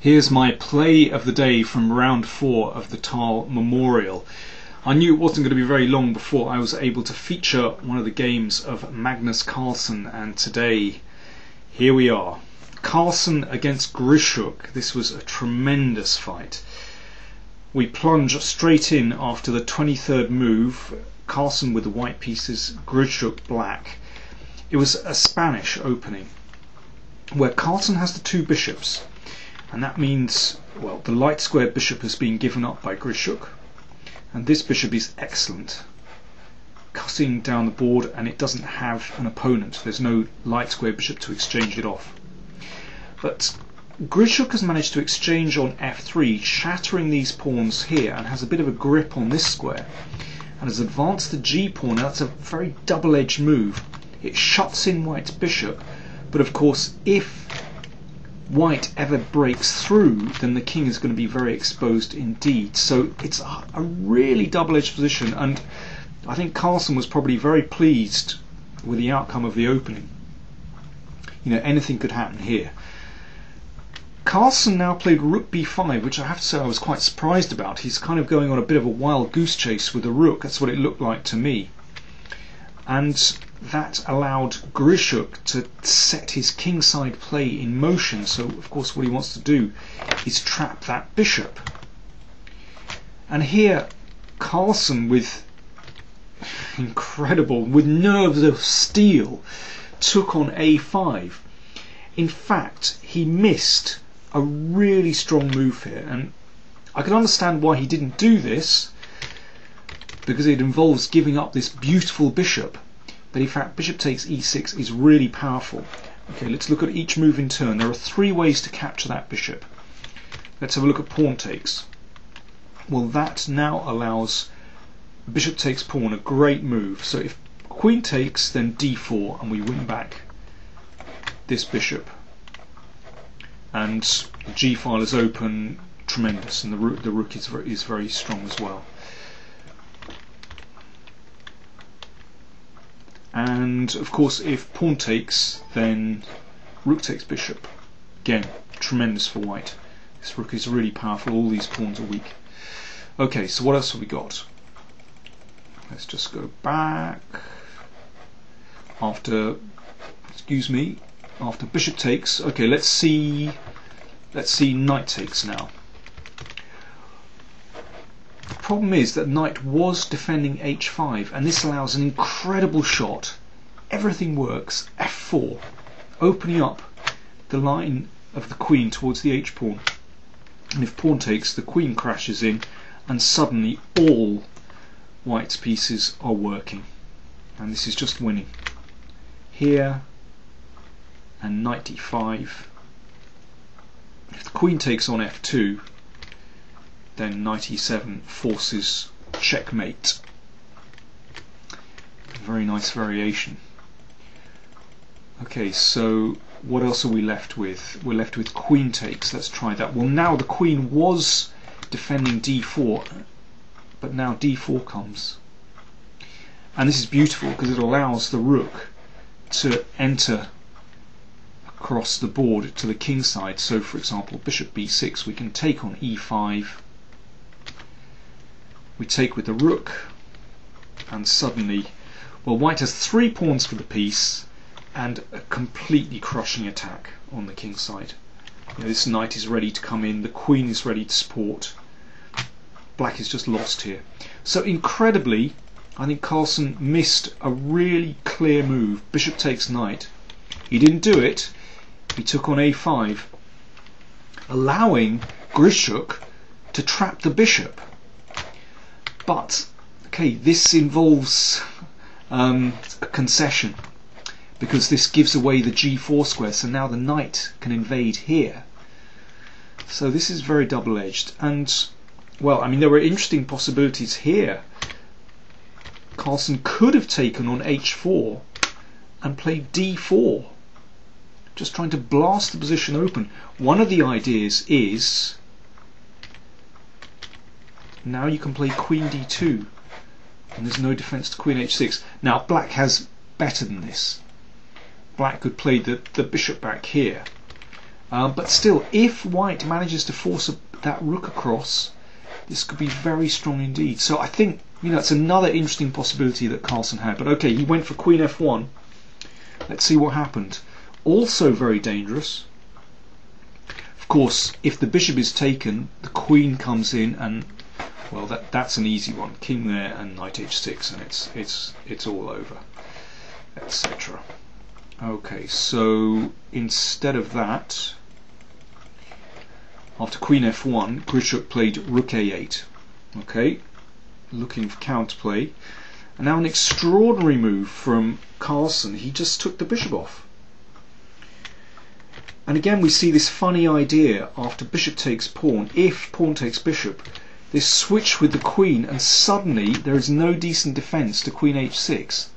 Here's my play of the day from round 4 of the Tal Memorial. I knew it wasn't going to be very long before I was able to feature one of the games of Magnus Carlsen, and today, here we are. Carlsen against Grischuk. This was a tremendous fight. We plunge straight in after the 23rd move, Carlsen with the white pieces, Grischuk black. It was a Spanish opening, where Carlsen has the 2 bishops. And that means, well, the light square bishop has been given up by Grischuk, and this bishop is excellent, cutting down the board, and it doesn't have an opponent. There's no light square bishop to exchange it off. But Grischuk has managed to exchange on f3, shattering these pawns here, and has a bit of a grip on this square, and has advanced the g pawn. Now that's a very double-edged move. It shuts in white's bishop, but of course if white ever breaks through, then the king is going to be very exposed indeed. So it's a really double-edged position, and I think Carlsen was probably very pleased with the outcome of the opening. You know, anything could happen here. Carlsen now played rook b5, which I have to say I was quite surprised about. He's kind of going on a bit of a wild goose chase with the rook. That's what it looked like to me. And that allowed Grischuk to set his kingside play in motion. So of course what he wants to do is trap that bishop. And here Carlsen, with with nerves of steel, took on a5. In fact, he missed a really strong move here, and I can understand why he didn't do this, because it involves giving up this beautiful bishop. But in fact, bishop takes e6 is really powerful. Okay, let's look at each move in turn. There are 3 ways to capture that bishop. Let's have a look at pawn takes. Well, that now allows bishop takes pawn, a great move. So if queen takes, then d4, and we win back this bishop. And the g file is open, tremendous, and the rook is very strong as well. And of course, if pawn takes, then rook takes bishop. Again, tremendous for white. This rook is really powerful. All these pawns are weak. Okay, so what else have we got? Let's just go back. After bishop takes. Okay, let's see knight takes now. The problem is that knight was defending h5, and this allows an incredible shot. Everything works. f4, opening up the line of the queen towards the h pawn. And if pawn takes, the queen crashes in, and suddenly all white's pieces are working. And this is just winning. Here, and knight d5. If the queen takes on f2, then knight e7 forces checkmate. Very nice variation. Okay, so what else are we left with? We're left with queen takes. Let's try that. Well, now the queen was defending d4, but now d4 comes. And this is beautiful because it allows the rook to enter across the board to the king side. So for example, bishop b6, we can take on e5, we take with the rook, and suddenly, well, white has 3 pawns for the piece and a completely crushing attack on the king side. You know, this knight is ready to come in, the queen is ready to support. Black is just lost here. So incredibly, I think Carlsen missed a really clear move. Bishop takes knight. He didn't do it. He took on a5, allowing Grischuk to trap the bishop. But, okay, this involves a concession, because this gives away the g4 square, so now the knight can invade here. So this is very double-edged, and, well, I mean, there were interesting possibilities here. Carlsen could have taken on h4 and played d4, just trying to blast the position open. One of the ideas is, now you can play queen d2, and there's no defense to queen h6. Now black has better than this. Black could play the bishop back here, But still, if white manages to force that rook across, this could be very strong indeed. So I think, it's another interesting possibility that Carlsen had. But okay, he went for queen f1. Let's see what happened. Also very dangerous. Of course, if the bishop is taken, the queen comes in, and well, that's an easy one. King there and knight h6, and it's all over, etc. Okay, so instead of that, after queen f1, Grischuk played rook a8. Okay, looking for counterplay. And now an extraordinary move from Carlsen. He just took the bishop off. And again we see this funny idea after bishop takes pawn. If pawn takes bishop, this switch with the queen, and suddenly there is no decent defense to queen h6.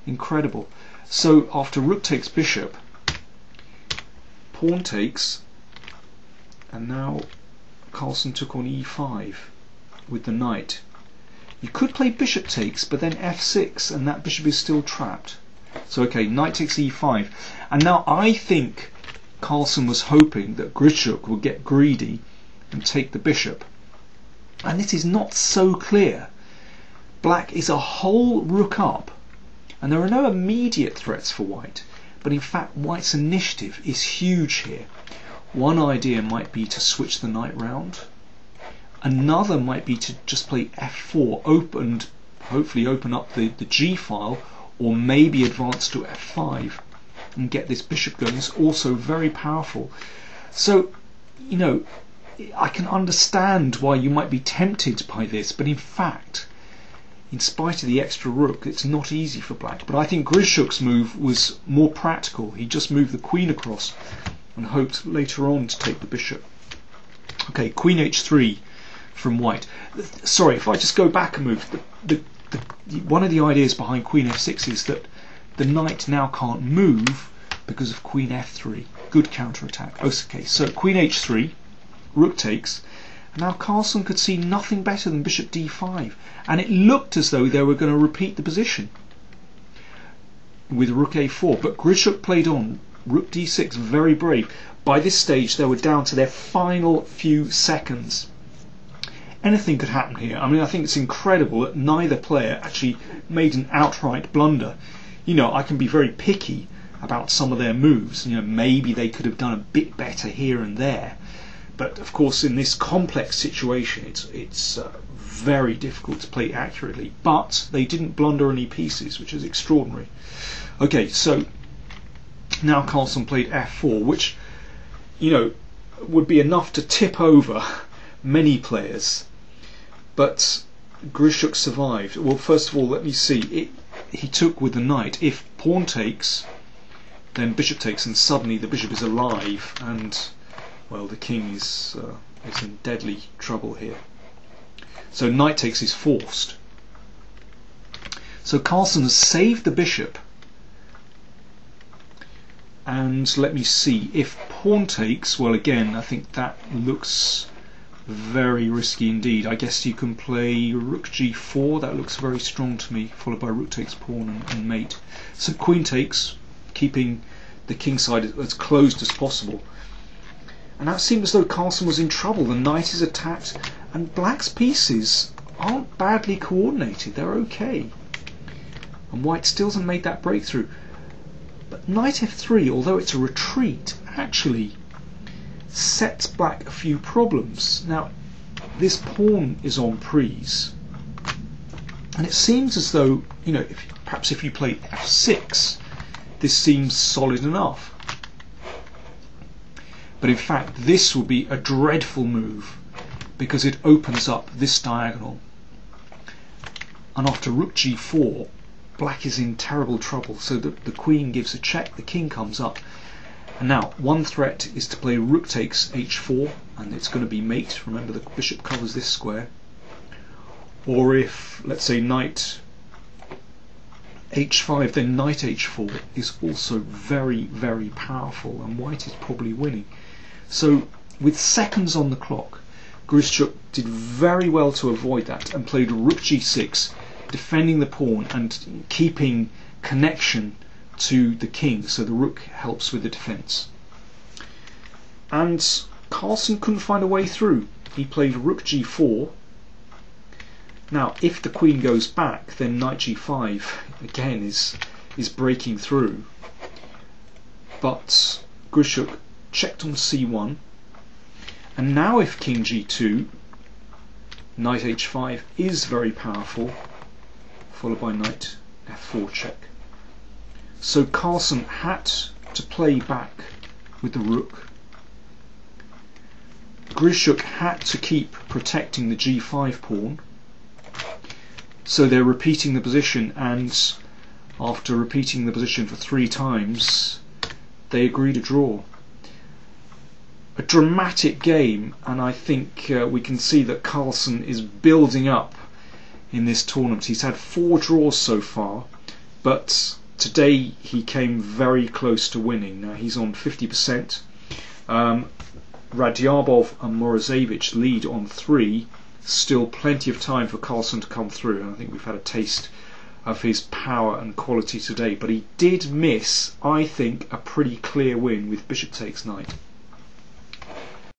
Incredible. So after rook takes bishop, pawn takes, and now Carlsen took on e5 with the knight. You could play bishop takes, but then f6, and that bishop is still trapped. So okay, knight takes e5, and now I think Carlsen was hoping that Grischuk would get greedy and take the bishop, and it is not so clear. Black is a whole rook up, and there are no immediate threats for white, but in fact white's initiative is huge here. One idea might be to switch the knight round. Another might be to just play f4, hopefully open up the g file, or maybe advance to f5 and get this bishop going. It's also very powerful. So, I can understand why you might be tempted by this, but in fact, in spite of the extra rook, it's not easy for black. But I think Grischuk's move was more practical. He just moved the queen across and hoped later on to take the bishop. Okay, queen h3 from white. Sorry, if I just go back a move, one of the ideas behind queen f6 is that the knight now can't move because of queen f3. Good counterattack. Okay, so queen h3, rook takes, and now Carlsen could see nothing better than bishop d5, and it looked as though they were going to repeat the position with rook a4, but Grischuk played on rook d6, very brave. By this stage they were down to their final few seconds. Anything could happen here. I mean, I think it's incredible that neither player actually made an outright blunder. I can be very picky about some of their moves. Maybe they could have done a bit better here and there. But of course, in this complex situation, it's very difficult to play accurately. But they didn't blunder any pieces, which is extraordinary. Okay, so now Carlsen played f4, which, would be enough to tip over many players. But Grischuk survived. Well, first of all, let me see. He took with the knight. If pawn takes, then bishop takes, and suddenly the bishop is alive, and well, the king is in deadly trouble here. So knight takes is forced. So Carlsen has saved the bishop, and let me see. If pawn takes, well, again, I think that looks very risky indeed. I guess you can play rook g4, that looks very strong to me, followed by rook takes pawn and mate. So queen takes, keeping the king side as closed as possible. And that seemed as though Carlsen was in trouble. The knight is attacked, and black's pieces aren't badly coordinated, they're okay. And white still hasn't made that breakthrough. But knight f3, although it's a retreat, actually sets black a few problems. Now, this pawn is on prise, and it seems as though, perhaps if you play f6, this seems solid enough. But in fact, this will be a dreadful move because it opens up this diagonal. And after rook g4, black is in terrible trouble. So the queen gives a check, the king comes up. And now, one threat is to play rook takes h4, and it's going to be mate. Remember, the bishop covers this square. Or if, let's say, knight h5, then knight h4 is also very, very powerful, and white is probably winning. So, with seconds on the clock, Grischuk did very well to avoid that and played rook g6, defending the pawn and keeping connection to the king, so the rook helps with the defense. And Carlsen couldn't find a way through. He played rook g4. Now, if the queen goes back, then knight g5 again is breaking through. But Grischuk checked on c1. And now if king g2, knight h5 is very powerful, followed by knight f4 check. So Carlsen had to play back with the rook. Grischuk had to keep protecting the g5 pawn. So they're repeating the position, and after repeating the position for 3 times, they agreed a draw. A dramatic game, and I think we can see that Carlsen is building up in this tournament. He's had 4 draws so far, but today he came very close to winning. Now he's on 50%. Radyabov and Morozevich lead on 3. Still plenty of time for Carlsen to come through, and I think we've had a taste of his power and quality today. But he did miss, I think, a pretty clear win with bishop takes knight.